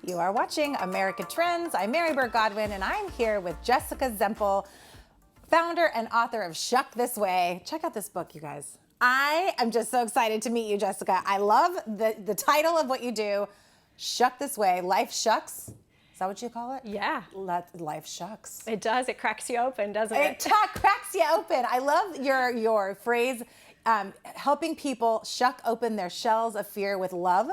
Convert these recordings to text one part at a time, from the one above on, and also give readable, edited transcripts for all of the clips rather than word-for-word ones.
You are watching America Trends. I'm Burt Godwin, and I'm here with Jessica Zemple, founder and author of Shuck This Way. Check out this book, you guys. I am just so excited to meet you, Jessica. I love the title of what you do, Shuck This Way, Life Shucks. Is that what you call it? Yeah. Life shucks. It does. It cracks you open, doesn't it? It cracks you open. I love your phrase, helping people shuck open their shells of fear with love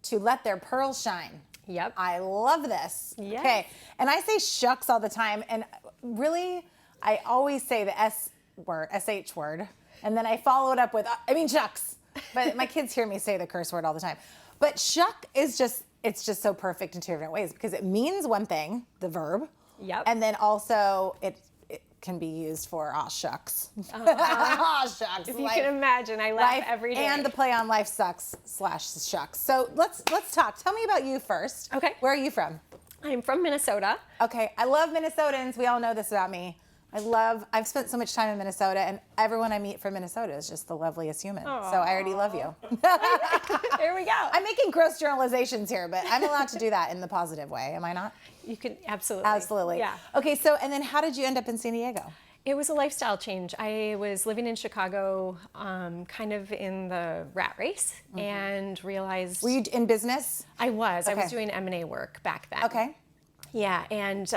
to let their pearls shine. Yep. I love this. Yes. Okay. And I say shucks all the time. And really, I always say the SH word. And then I follow it up with, shucks. But my kids hear me say the curse word all the time. But shuck is it's just so perfect in two different ways because it means one thing, the verb. Yep. And then also it can be used for aw shucks. Aw shucks. If you can imagine, I laugh every day. And the play on life sucks / shucks. So let's talk. Tell me about you first. Okay. Where are you from? I'm from Minnesota. Okay. I love Minnesotans. We all know this about me. I've spent so much time in Minnesota, and everyone I meet from Minnesota is just the loveliest human. Aww. So I already love you. There we go. I'm making gross generalizations here, but I'm allowed to do that in the positive way, am I not? You can, absolutely. Absolutely. Yeah. Okay, so, and then how did you end up in San Diego? It was a lifestyle change. I was living in Chicago, kind of in the rat race, and realized... Were you in business? I was. Okay. I was doing M&A work back then. Okay. Yeah, and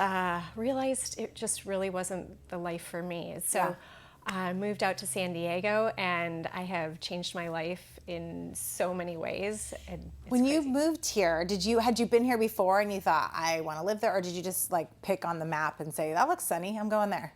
realized it just really wasn't the life for me. So I moved out to San Diego, and I have changed my life in so many ways. And When you moved here, had you been here before and you thought, I want to live there, or did you just like pick on the map and say, that looks sunny, I'm going there?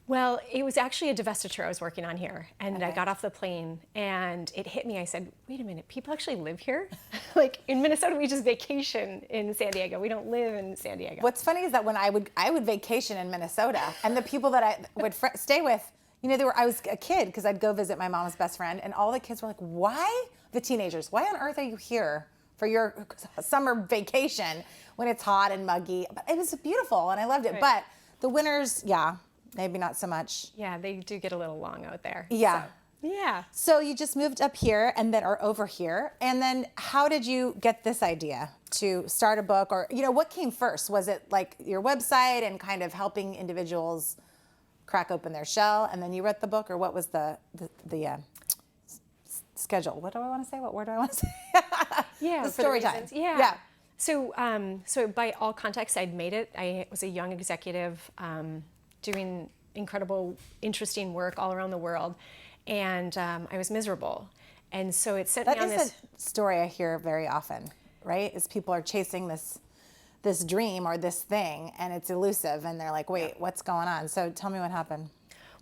Well, it was actually a divestiture I was working on here, and Okay. I got off the plane, and it hit me. I said, wait a minute, people actually live here? Like in Minnesota, we just vacation in San Diego. We don't live in San Diego. What's funny is that when I would vacation in Minnesota, and the people that I would stay with, I was a kid because I'd go visit my mom's best friend, and all the kids were like, the teenagers, why on earth are you here for your summer vacation when it's hot and muggy? But it was beautiful, and I loved it. Right. But the winters, maybe not so much. Yeah, they do get a little long out there. Yeah. So, yeah. So you just moved up here or over here. And then how did you get this idea to start a book? Or, what came first? Was it like your website and kind of helping individuals crack open their shell, and then you wrote the book? Or what was the schedule? What do I want to say? What word do I want to say? Yeah, the for story the time. reasons. Yeah. So by all contexts, I'd made it. I was a young executive doing incredible, interesting work all around the world, and I was miserable. And so it sent me on this... That is a story I hear very often, right? Is people are chasing this dream or this thing, and it's elusive, and they're like, wait, what's going on? So tell me what happened.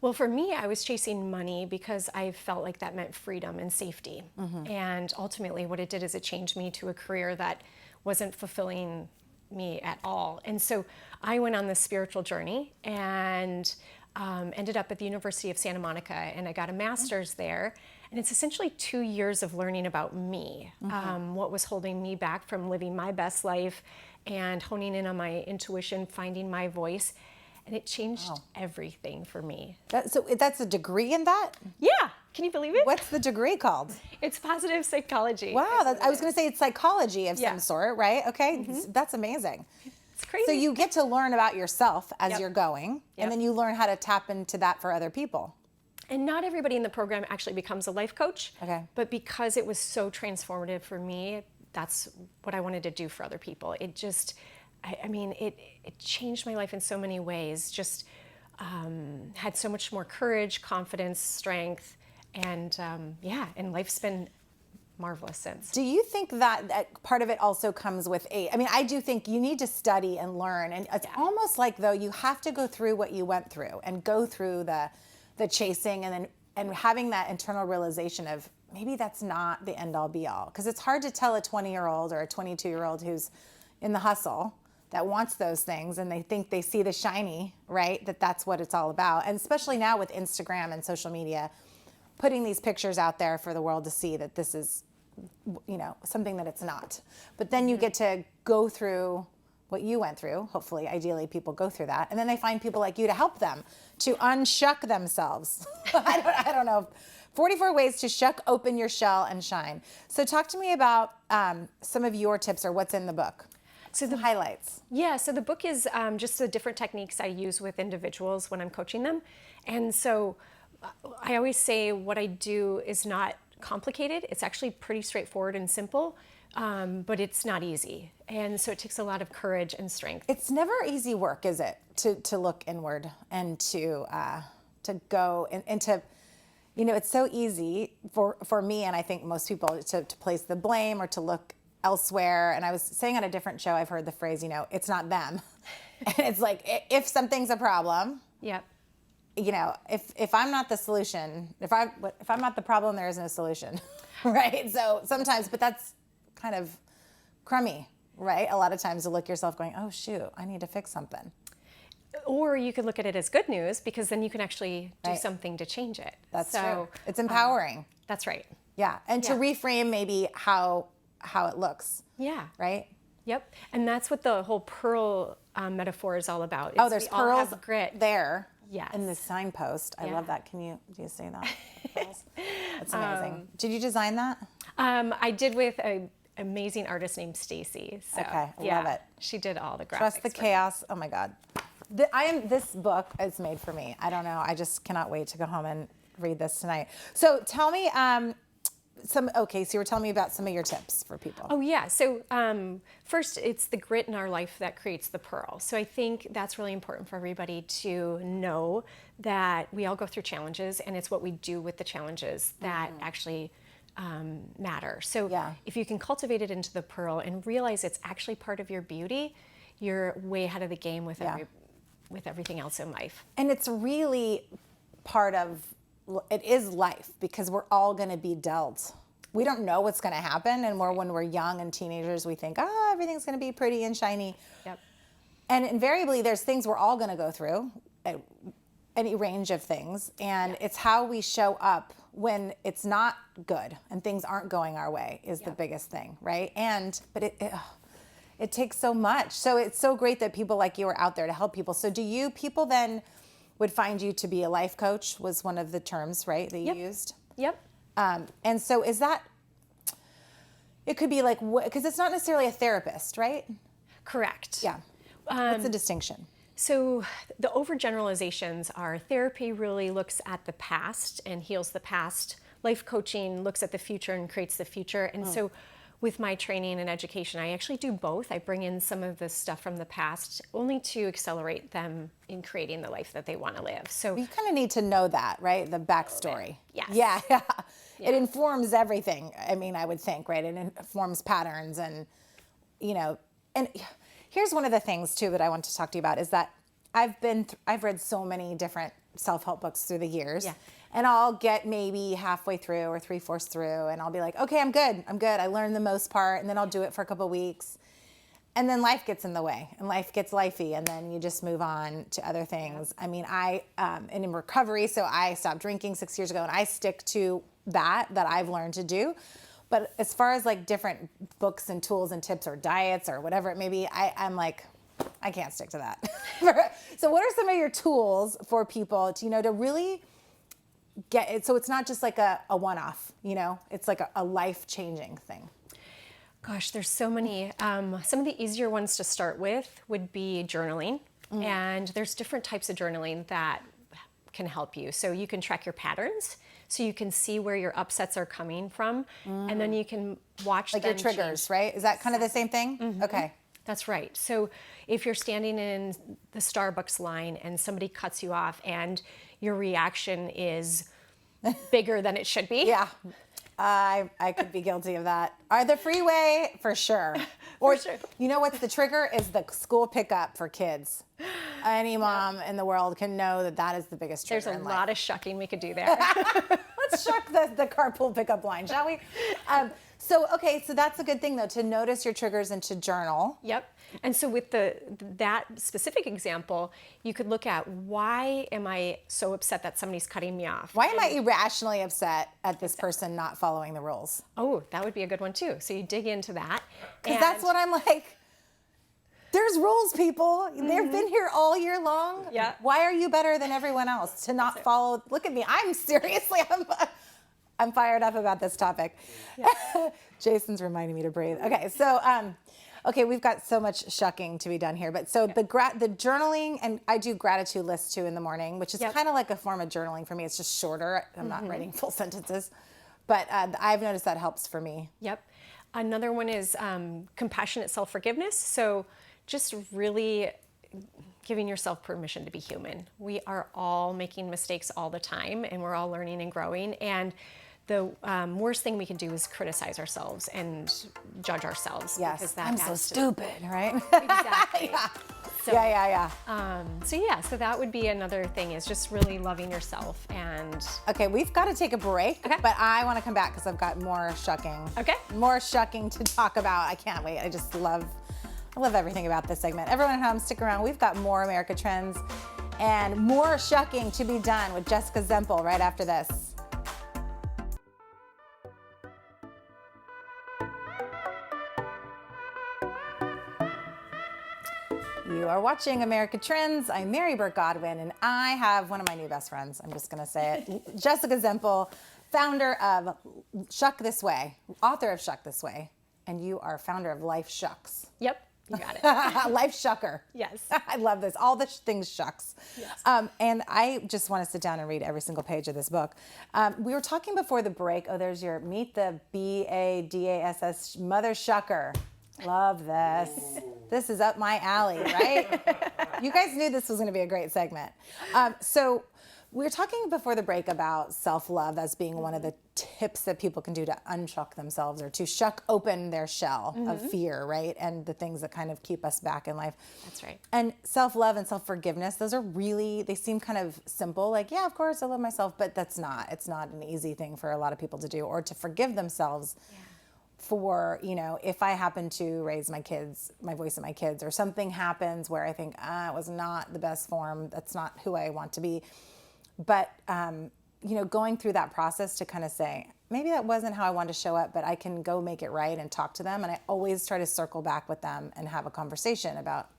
Well, for me, I was chasing money because I felt like that meant freedom and safety. Mm-hmm. And ultimately, what it did is it changed me to a career that wasn't fulfilling me at all. And so I went on this spiritual journey and ended up at the University of Santa Monica, and I got a master's there. And it's essentially 2 years of learning about me, what was holding me back from living my best life and honing in on my intuition, finding my voice. And it changed everything for me. So that's a degree in that? Yeah. Can you believe it? What's the degree called? It's positive psychology. Wow. I was going to say it's psychology of Yeah. some sort, right? Okay. That's amazing. It's crazy. So you get to learn about yourself as you're going, Yep. and then you learn how to tap into that for other people. And not everybody in the program actually becomes a life coach. Okay. But because it was so transformative for me, that's what I wanted to do for other people. It just... it changed my life in so many ways. Just had so much more courage, confidence, strength, and and life's been marvelous since. Do you think that part of it also comes with I do think you need to study and learn, and it's almost like though you have to go through what you went through and go through the chasing and having that internal realization of maybe that's not the end all be all, because it's hard to tell a 20-year-old or a 22-year-old who's in the hustle that wants those things and they think they see the shiny, right? That's what it's all about. And especially now with Instagram and social media, putting these pictures out there for the world to see that this is, something that it's not. But then you get to go through what you went through. Hopefully, ideally, people go through that. And then they find people like you to help them to unshuck themselves. I don't know. 44 ways to shuck open your shell and shine. So talk to me about some of your tips or what's in the book. So the highlights. Yeah, so the book is just the different techniques I use with individuals when I'm coaching them. And so I always say what I do is not complicated. It's actually pretty straightforward and simple, but it's not easy. And so it takes a lot of courage and strength. It's never easy work, is it? To look inward and to go and to, it's so easy for me, and I think most people, to place the blame or to look elsewhere. And I was saying on a different show, I've heard the phrase, it's not them. And it's like, if something's a problem, Yep. If I'm not the solution, if I'm not the problem, there is no solution, right? So sometimes, but that's kind of crummy, right? A lot of times to look yourself going, oh shoot, I need to fix something. Or you could look at it as good news, because then you can actually do Right. something to change it. That's true. It's empowering. That's right. Yeah, and to Yeah. reframe maybe how it looks, Yeah. right? Yep. And that's what the whole pearl metaphor is all about. Oh, It's there's we all pearls have grit. there. Yes. In the signpost. I Yeah. love that. Do you say that? Pearls? That's amazing. Did you design that? I did with an amazing artist named Stacy. So, Okay, I yeah, love it. She did all the graphics. Trust the for me. chaos. Oh my God. This book is made for me. I don't know. I just cannot wait to go home and read this tonight. So tell me, so you were telling me about some of your tips for people. Oh yeah. So first, it's the grit in our life that creates the pearl. So I think that's really important for everybody to know that we all go through challenges, and it's what we do with the challenges that actually matter. So Yeah. if you can cultivate it into the pearl and realize it's actually part of your beauty, you're way ahead of the game with with everything else in life. And it's really it is life, because we're all going to be dealt. We don't know what's going to happen. And when we're young and teenagers, we think, everything's going to be pretty and shiny. Yep. And invariably, there's things we're all going to go through, any range of things. And it's how we show up when it's not good and things aren't going our way is the biggest thing, right? But it takes so much. So it's so great that people like you are out there to help people. So people then would find you to be a life coach, was one of the terms, right, that you used? Yep. And so is that, it could be like, because it's not necessarily a therapist, right? Correct. Yeah. What's the distinction? So the overgeneralizations are: therapy really looks at the past and heals the past. Life coaching looks at the future and creates the future. And so with my training and education, I actually do both. I bring in some of the stuff from the past only to accelerate them in creating the life that they want to live. So You kind of need to know that, right? The backstory. Yes. Yeah. It informs everything. I mean, I would think, right? It informs patterns and here's one of the things too that I want to talk to you about is that I've read so many different self-help books through the years. Yeah. And I'll get maybe halfway through or 3/4 through and I'll be like, okay, I'm good. I learned the most part, and then I'll do it for a couple of weeks. And then life gets in the way, and life gets lifey, and then you just move on to other things. I mean, I am in recovery, so I stopped drinking 6 years ago, and I stick to that I've learned to do. But as far as like different books and tools and tips or diets or whatever it may be, I'm like, I can't stick to that. So what are some of your tools for people to really get it, so it's not just like a one-off, it's like a life-changing thing? gosh, there's so many. Some of the easier ones to start with would be journaling. And there's different types of journaling that can help you. So you can track your patterns, so you can see where your upsets are coming from, and then you can watch Like them your triggers, change. right? Is that kind of the same thing? Okay. That's right. So if you're standing in the Starbucks line and somebody cuts you off and your reaction is bigger than it should be. Yeah. I could be guilty of that. The freeway, for sure. Or, sure. you know what's the trigger? Is the school pickup for kids. Any mom in the world can know that is the biggest trigger There's a in lot life. of shucking we could do there. Let's shuck the carpool pickup line, shall we? So that's a good thing, though, to notice your triggers and to journal. Yep. And so with that specific example, you could look at, why am I so upset that somebody's cutting me off? Why am I irrationally upset at this person not following the rules? Oh, that would be a good one too. So you dig into that. Because that's what I'm like. There's rules, people. They've been here all year long. Yeah. Why are you better than everyone else to not follow? Look at me. I'm fired up about this topic. Yeah. Jason's reminding me to breathe. Okay, so Okay, we've got so much shucking to be done here. But so the journaling, and I do gratitude lists too in the morning, which is kind of like a form of journaling for me. It's just shorter. I'm not writing full sentences. But I've noticed that helps for me. Yep. Another one is compassionate self-forgiveness. So just really giving yourself permission to be human. We are all making mistakes all the time, and we're all learning and growing. And the worst thing we can do is criticize ourselves and judge ourselves. Yes, Because that I'm so adds to- stupid, right? Exactly. So, so that would be another thing, is just really loving yourself. And Okay, we've got to take a break, Okay. but I want to come back because I've got more shucking. Okay. More shucking to talk about. I can't wait. I love everything about this segment. Everyone at home, stick around. We've got more America Trends and more shucking to be done with Jessica Zemple right after this. You are watching America Trends. I'm Mary Burt Godwin, and I have one of my new best friends. I'm just going to say it. Jessica Zemple, founder of Shuck This Way, author of Shuck This Way, and you are founder of Life Shucks. Yep, you got it. Life Shucker. Yes. I love this. All the things shucks. Yes. And I just want to sit down and read every single page of this book. We were talking before the break. Oh, there's your Meet the BADASS Mother Shucker. Love this. This is up my alley, right? You guys knew this was going to be a great segment. So we were talking before the break about self-love as being one of the tips that people can do to unshuck themselves, or to shuck open their shell of fear, right? And the things that kind of keep us back in life. That's right. And self-love and self-forgiveness, those are really, they seem kind of simple. Like, yeah, of course I love myself, but it's not an easy thing for a lot of people to do, or to forgive themselves. Yeah. For, if I happen to raise my voice at my kids, or something happens where I think, it was not the best form, that's not who I want to be. But, going through that process to kind of say, maybe that wasn't how I wanted to show up, but I can go make it right and talk to them. And I always try to circle back with them and have a conversation about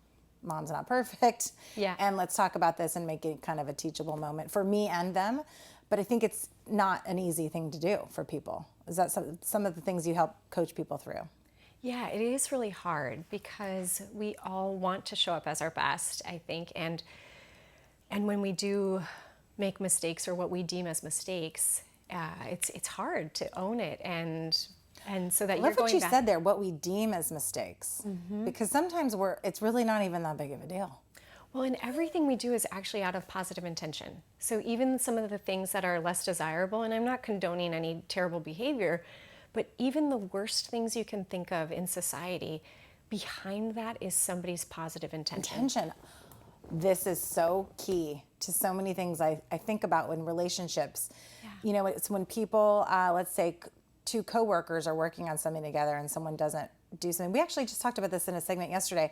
mom's not perfect. Yeah. And let's talk about this and make it kind of a teachable moment for me and them. But I think it's not an easy thing to do for people. Is that some of the things you help coach people through? Yeah, it is really hard, because we all want to show up as our best, I think. And when we do make mistakes, or what we deem as mistakes, it's hard to own it. And so that I you're love what going you back. said there, what we deem as mistakes. Because sometimes it's really not even that big of a deal. Well, and everything we do is actually out of positive intention. So even some of the things that are less desirable, and I'm not condoning any terrible behavior, but even the worst things you can think of in society, behind that is somebody's positive intention. This is so key to so many things I think about in relationships. Yeah. It's when people, let's say two coworkers are working on something together and someone doesn't do something. We actually just talked about this in a segment yesterday.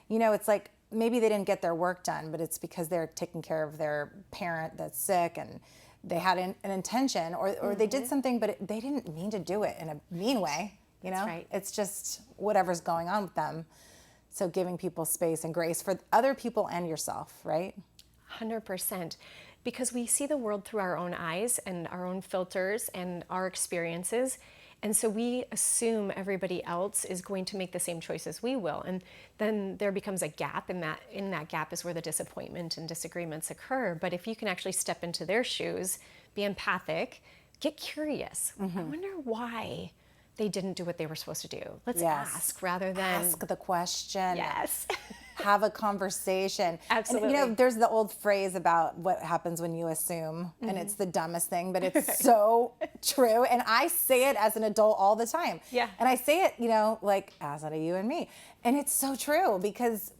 It's like, maybe they didn't get their work done, but it's because they're taking care of their parent that's sick, and they had an intention, or they did something, but they didn't mean to do it in a mean way. That's right. It's just whatever's going on with them. So giving people space and grace for other people and yourself, right? 100%. Because we see the world through our own eyes and our own filters and our experiences. And so we assume everybody else is going to make the same choices we will. And then there becomes a gap, and in that gap is where the disappointment and disagreements occur. But if you can actually step into their shoes, be empathic, get curious. I wonder why they didn't do what they were supposed to do. Let's ask rather than... Ask the question. Yes. Have a conversation. Absolutely. And, there's the old phrase about what happens when you assume, and it's the dumbest thing, but it's so true. And I say it as an adult all the time. Yeah. And I say it, like as out of you and me. And it's so true, because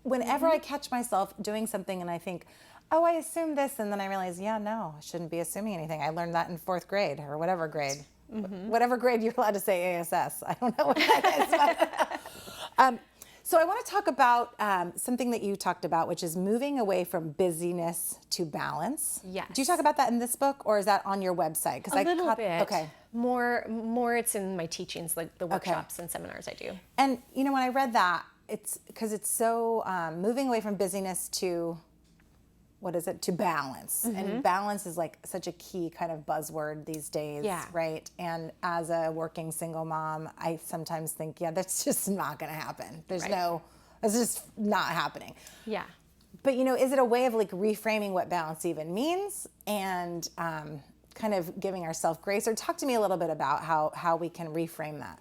whenever I catch myself doing something and I think, oh, I assumed this, and then I realize, no, I shouldn't be assuming anything. I learned that in 4th grade or whatever grade. Whatever grade you're allowed to say ASS. I don't know what that is. But, so I want to talk about something that you talked about, which is moving away from busyness to balance. Yes. Do you talk about that in this book, or is that on your website? A little bit. Okay. More it's in my teachings, like the workshops and seminars I do. And when I read that, it's because it's so moving away from busyness to what is it? To balance. And balance is like such a key kind of buzzword these days, Yeah. right? And as a working single mom, I sometimes think, yeah, that's just not going to happen. It's just not happening. Yeah. But, is it a way of like reframing what balance even means and kind of giving ourselves grace? Or talk to me a little bit about how we can reframe that.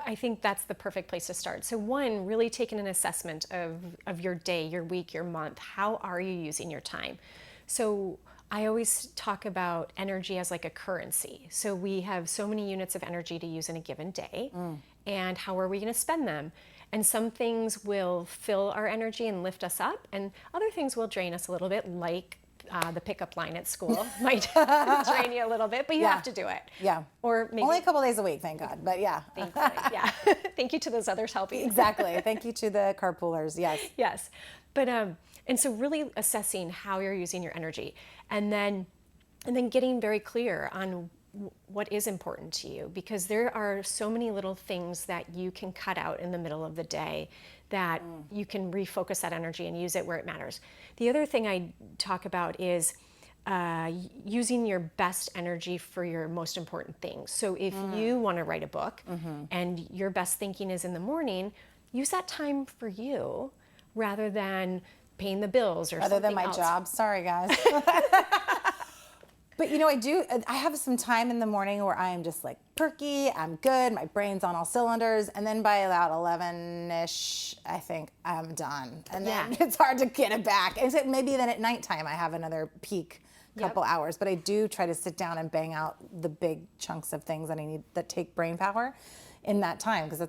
I think that's the perfect place to start. So one, really taking an assessment of your day, your week, your month. How are you using your time? So I always talk about energy as like a currency. So we have so many units of energy to use in a given day. And how are we going to spend them? And some things will fill our energy and lift us up, and other things will drain us a little bit, like the pickup line at school might drain you a little bit, but you have to do it. Yeah. Or maybe only a couple days a week, thank God. But yeah. Thankfully, yeah. Thank you to those others helping. Exactly. Thank you to the carpoolers. Yes. Yes. But and so really assessing how you're using your energy, and then getting very clear on what is important to you, because there are so many little things that you can cut out in the middle of the day that you can refocus that energy and use it where it matters. The other thing I talk about is using your best energy for your most important things. So if you want to write a book and your best thinking is in the morning, use that time for you rather than paying the bills or Other than my else. job. Sorry, guys. But I have some time in the morning where I am just like perky, I'm good, my brain's on all cylinders, and then by about 11-ish, I think I'm done. And then it's hard to get it back. And so maybe then at nighttime I have another peak couple hours, but I do try to sit down and bang out the big chunks of things that I need that take brain power in that time, because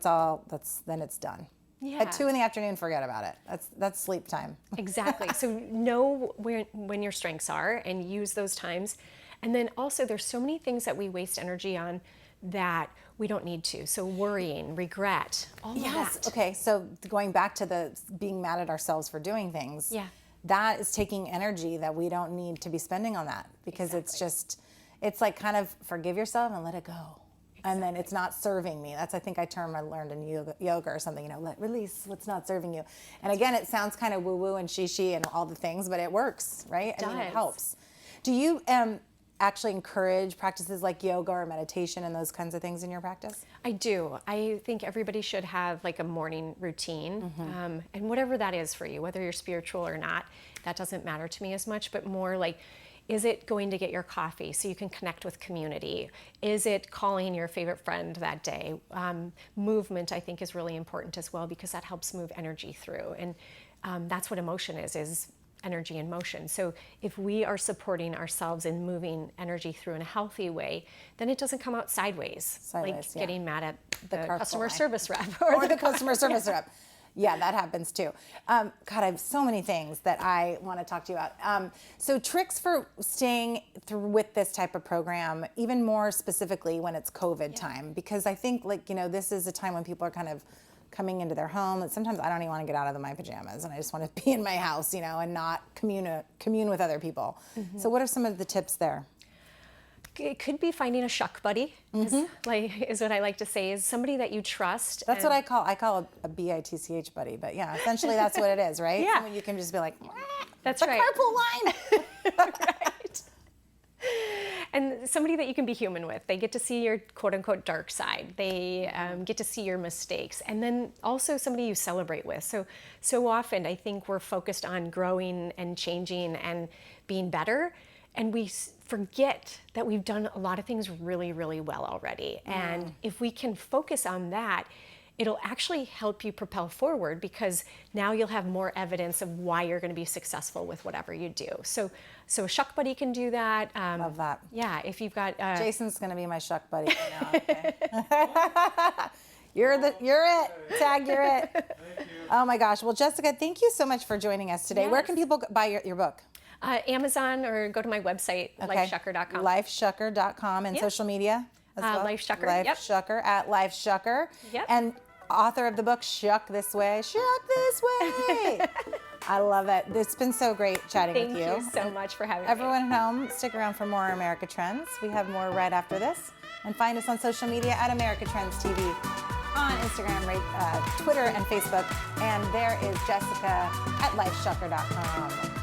then it's done. Yeah. At 2 p.m, forget about it. That's sleep time. Exactly. So know when your strengths are and use those times. And then also there's so many things that we waste energy on that we don't need to. So worrying, regret, all of that. Okay. So going back to the being mad at ourselves for doing things. Yeah. That is taking energy that we don't need to be spending on that, because it's like kind of forgive yourself and let it go. And then it's not serving me. That's, I think, a term I learned in yoga or something, release what's not serving you. And again, it sounds kind of woo-woo and she and all the things, but it works, right? It does. It helps. Do you actually encourage practices like yoga or meditation and those kinds of things in your practice? I do. I think everybody should have like a morning routine. And whatever that is for you, whether you're spiritual or not, that doesn't matter to me as much, but more like, is it going to get your coffee so you can connect with community? Is it calling your favorite friend that day? Movement, I think, is really important as well, because that helps move energy through. And that's what emotion is energy in motion. So if we are supporting ourselves in moving energy through in a healthy way, then it doesn't come out sideways like getting mad at the customer service rep. Or the customer service rep. Yeah, that happens too. God, I have so many things that I want to talk to you about. So tricks for staying through with this type of program, even more specifically when it's COVID time, because I think this is a time when people are kind of coming into their home. And sometimes I don't even want to get out of my pajamas and I just want to be in my house, and not commune with other people. So what are some of the tips there? It could be finding a shuck buddy, is what I like to say, is somebody that you trust. That's what I call a BITCH buddy, but yeah, essentially that's what it is, right? Yeah. Someone you can just be like, that's the right. carpool line. Right. And somebody that you can be human with. They get to see your quote unquote dark side. They get to see your mistakes. And then also somebody you celebrate with. So often I think we're focused on growing and changing and being better. And we forget that we've done a lot of things really, really well already. And if we can focus on that, it'll actually help you propel forward, because now you'll have more evidence of why you're going to be successul with whatever you do. So a shuck buddy can do that. Love that. Yeah, if you've got... Jason's going to be my shuck buddy now. Okay. You're it. Tag, you're it. Thank you. Oh my gosh. Well, Jessica, thank you so much for joining us today. Yes. Where can people buy your book? Amazon, or go to my website, lifeshucker.com. Lifeshucker.com, and social media as well? Lifeshucker, Lifeshucker, at Lifeshucker. Yep. And author of the book, Shuck This Way. Shuck This Way. I love it. It's been so great chatting with you. Thank you so much for having me. Everyone at home, stick around for more America Trends. We have more right after this. And find us on social media at America Trends TV, on Instagram, Twitter, and Facebook. And there is Jessica at lifeshucker.com.